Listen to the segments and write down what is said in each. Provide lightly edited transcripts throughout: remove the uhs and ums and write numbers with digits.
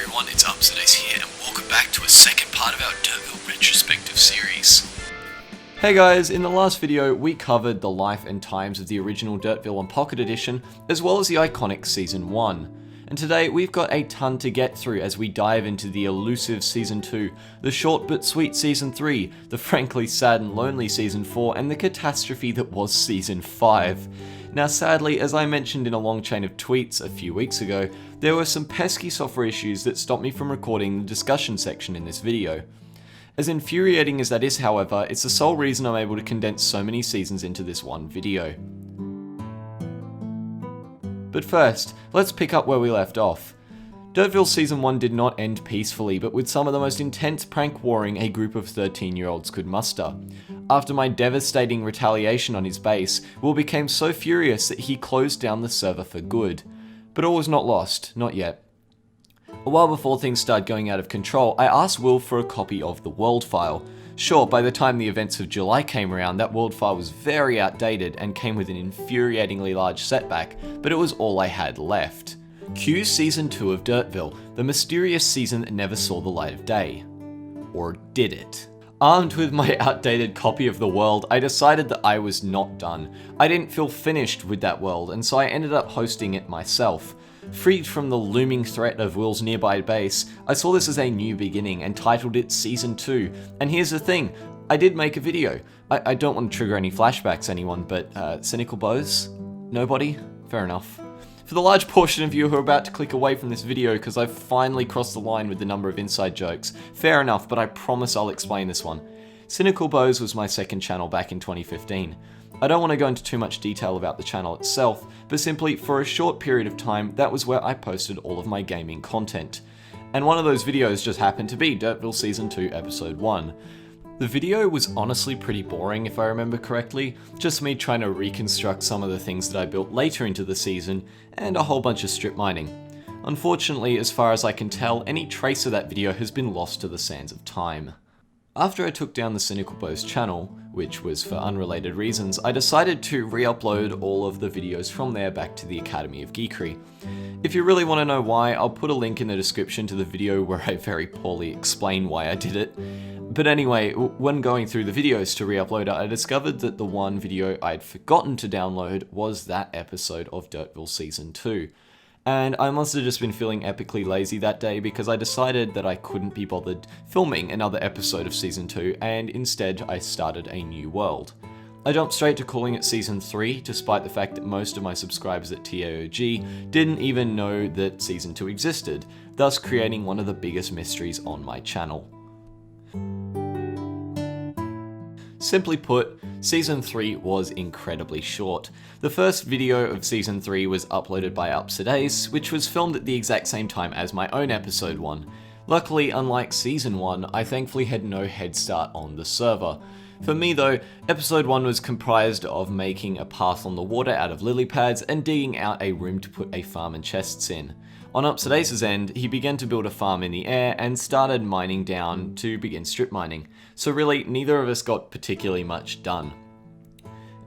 everyone, it's Upsidace here, and welcome back to a second part of our Dirtville Retrospective series. Hey guys, in the last video we covered the life and times of the original Dirtville on Pocket Edition, as well as the iconic Season 1. And today we've got a ton to get through as we dive into the elusive Season 2, the short but sweet Season 3, the frankly sad and lonely Season 4, and the catastrophe that was Season 5. Now sadly, as I mentioned in a long chain of tweets a few weeks ago, there were some pesky software issues that stopped me from recording the discussion section in this video. As infuriating as that is, however, it's the sole reason I'm able to condense so many seasons into this one video. But first, let's pick up where we left off. Dirtville Season 1 did not end peacefully, but with some of the most intense prank warring a group of 13-year-olds could muster. After my devastating retaliation on his base, Will became so furious that he closed down the server for good. But all was not lost, not yet. A while before things started going out of control, I asked Will for a copy of the world file. Sure, by the time the events of July came around, that world file was very outdated and came with an infuriatingly large setback, but it was all I had left. Cue Season 2 of Dirtville, the mysterious season that never saw the light of day. Or did it? Armed with my outdated copy of the world, I decided that I was not done. I didn't feel finished with that world, and so I ended up hosting it myself. Freed from the looming threat of Will's nearby base, I saw this as a new beginning and titled it Season 2. And here's the thing, I did make a video. I don't want to trigger any flashbacks anyone, but cynical bows? Nobody? Fair enough. For the large portion of you who are about to click away from this video because I've finally crossed the line with the number of inside jokes, fair enough, but I promise I'll explain this one. Cynical Bows was my second channel back in 2015. I don't want to go into too much detail about the channel itself, but simply for a short period of time, that was where I posted all of my gaming content. And one of those videos just happened to be Dirtville Season 2 Episode 1. The video was honestly pretty boring if I remember correctly, just me trying to reconstruct some of the things that I built later into the season, and a whole bunch of strip mining. Unfortunately, as far as I can tell, any trace of that video has been lost to the sands of time. After I took down the Cynical Bows channel, which was for unrelated reasons, I decided to re-upload all of the videos from there back to the Academy of Geekery. If you really want to know why, I'll put a link in the description to the video where I very poorly explain why I did it. But anyway, when going through the videos to re-upload it, I discovered that the one video I'd forgotten to download was that episode of Dirtville Season 2. And I must have just been feeling epically lazy that day because I decided that I couldn't be bothered filming another episode of Season 2, and instead I started a new world. I jumped straight to calling it Season 3, despite the fact that most of my subscribers at TAOG didn't even know that Season 2 existed, thus creating one of the biggest mysteries on my channel. Simply put, Season 3 was incredibly short. The first video of Season 3 was uploaded by Upsidace, which was filmed at the exact same time as my own Episode 1. Luckily, unlike Season 1, I thankfully had no head start on the server. For me though, Episode 1 was comprised of making a path on the water out of lily pads and digging out a room to put a farm and chests in. On Upsidace's end, he began to build a farm in the air and started mining down to begin strip mining, so really neither of us got particularly much done.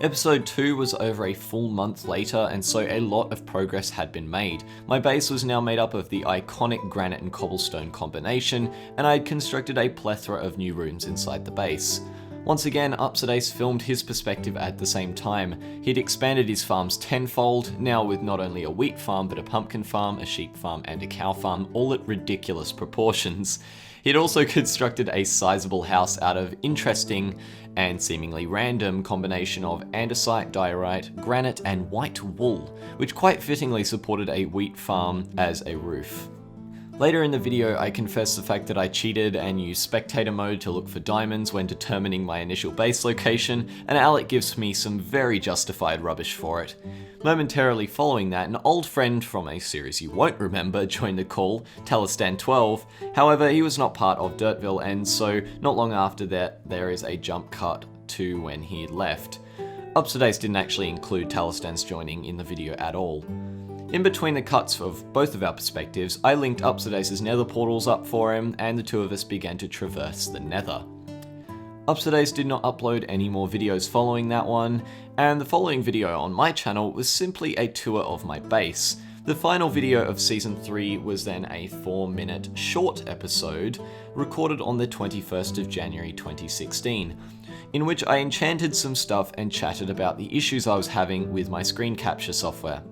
Episode 2 was over a full month later, and so a lot of progress had been made. My base was now made up of the iconic granite and cobblestone combination, and I had constructed a plethora of new rooms inside the base. Once again, Upsidace filmed his perspective at the same time. He'd expanded his farms tenfold, now with not only a wheat farm but a pumpkin farm, a sheep farm and a cow farm, all at ridiculous proportions. He'd also constructed a sizable house out of interesting and seemingly random combination of andesite, diorite, granite and white wool, which quite fittingly supported a wheat farm as a roof. Later in the video, I confess the fact that I cheated and used spectator mode to look for diamonds when determining my initial base location, and Alec gives me some very justified rubbish for it. Momentarily following that, an old friend from a series you won't remember joined the call, Talistan12. However, he was not part of Dirtville, and so not long after that, there is a jump cut to when he had left. Upsidace didn't actually include Talistan's joining in the video at all. In between the cuts of both of our perspectives, I linked Upsidace's nether portals up for him, and the two of us began to traverse the nether. Upsidace did not upload any more videos following that one, and the following video on my channel was simply a tour of my base. The final video of Season 3 was then a 4-minute short episode recorded on the 21st of January 2016, in which I enchanted some stuff and chatted about the issues I was having with my screen capture software.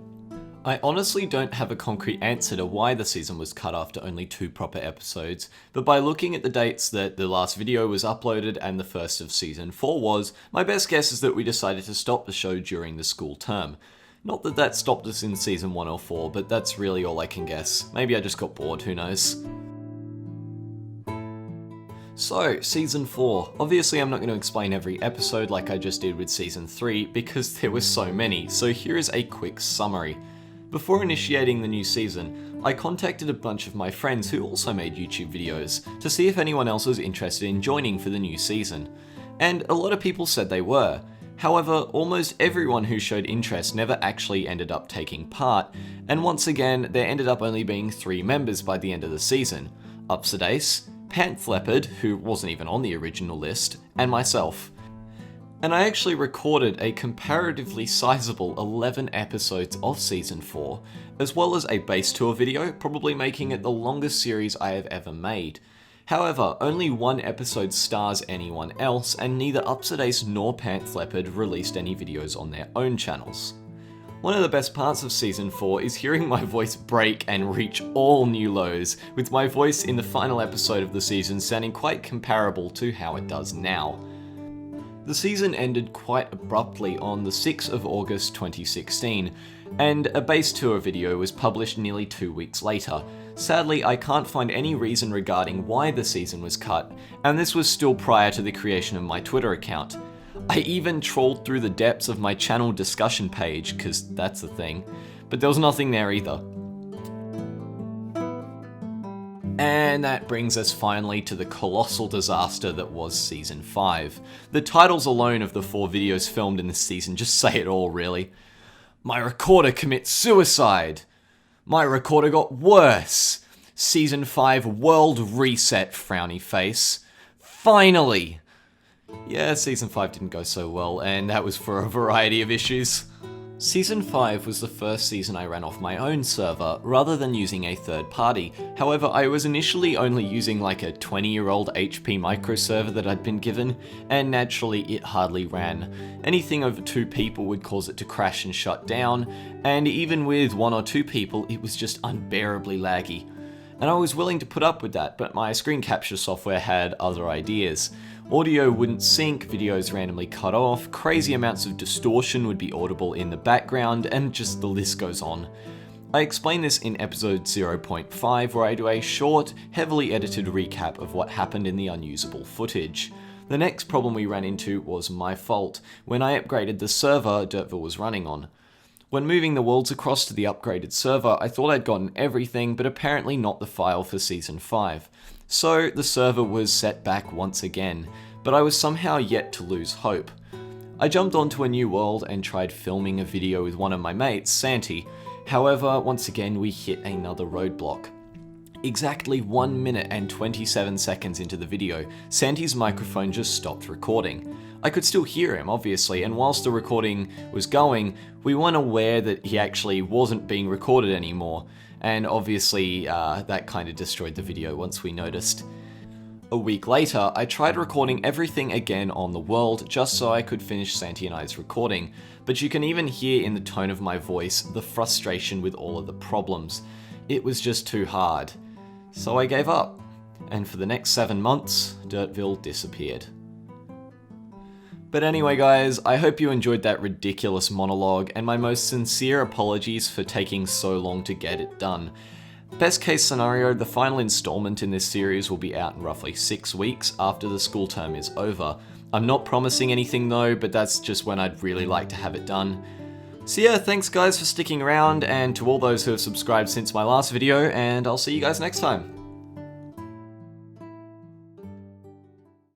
I honestly don't have a concrete answer to why the season was cut after only 2 proper episodes, but by looking at the dates that the last video was uploaded and the first of Season 4 was, my best guess is that we decided to stop the show during the school term. Not that that stopped us in Season 1 or 4, but that's really all I can guess. Maybe I just got bored, who knows. So, Season 4. Obviously I'm not going to explain every episode like I just did with Season 3 because there were so many, so here is a quick summary. Before initiating the new season, I contacted a bunch of my friends who also made YouTube videos to see if anyone else was interested in joining for the new season. And a lot of people said they were. However, almost everyone who showed interest never actually ended up taking part, and once again, there ended up only being 3 members by the end of the season. Upsidace, Pantleopard, who wasn't even on the original list, and myself. And I actually recorded a comparatively sizable 11 episodes of Season 4, as well as a base tour video, probably making it the longest series I have ever made. However, only 1 episode stars anyone else, and neither Upsidace nor Pantleopard released any videos on their own channels. One of the best parts of Season 4 is hearing my voice break and reach all new lows, with my voice in the final episode of the season sounding quite comparable to how it does now. The season ended quite abruptly on the 6th of August 2016, and a base tour video was published nearly 2 weeks later. Sadly, I can't find any reason regarding why the season was cut, and this was still prior to the creation of my Twitter account. I even trawled through the depths of my channel discussion page, cause that's the thing, but there was nothing there either. And that brings us finally to the colossal disaster that was Season 5. The titles alone of the 4 videos filmed in this season just say it all, really. My recorder commits suicide. My recorder got worse. Season 5 world reset, frowny face. Finally! Yeah, Season 5 didn't go so well, and that was for a variety of issues. Season 5 was the first season I ran off my own server, rather than using a third party. However, I was initially only using like a 20-year-old HP microserver that I'd been given, and naturally it hardly ran. Anything over 2 people would cause it to crash and shut down, and even with 1 or 2 people, it was just unbearably laggy. And I was willing to put up with that, but my screen capture software had other ideas. Audio wouldn't sync, videos randomly cut off, crazy amounts of distortion would be audible in the background, and just the list goes on. I explain this in episode 0.5, where I do a short, heavily edited recap of what happened in the unusable footage. The next problem we ran into was my fault, when I upgraded the server Dirtville was running on. When moving the worlds across to the upgraded server, I thought I'd gotten everything, but apparently not the file for Season 5. So the server was set back once again, but I was somehow yet to lose hope. I jumped onto a new world and tried filming a video with one of my mates, Santi. However, once again we hit another roadblock. Exactly 1 minute and 27 seconds into the video, Santi's microphone just stopped recording. I could still hear him, obviously, and whilst the recording was going, we weren't aware that he actually wasn't being recorded anymore, and obviously that kind of destroyed the video once we noticed. A week later, I tried recording everything again on the world just so I could finish Santi and I's recording, but you can even hear in the tone of my voice the frustration with all of the problems. It was just too hard. So I gave up, and for the next 7 months, Dirtville disappeared. But anyway guys, I hope you enjoyed that ridiculous monologue, and my most sincere apologies for taking so long to get it done. Best case scenario, the final installment in this series will be out in roughly 6 weeks after the school term is over. I'm not promising anything though, but that's just when I'd really like to have it done. So yeah, thanks guys for sticking around, and to all those who have subscribed since my last video, and I'll see you guys next time.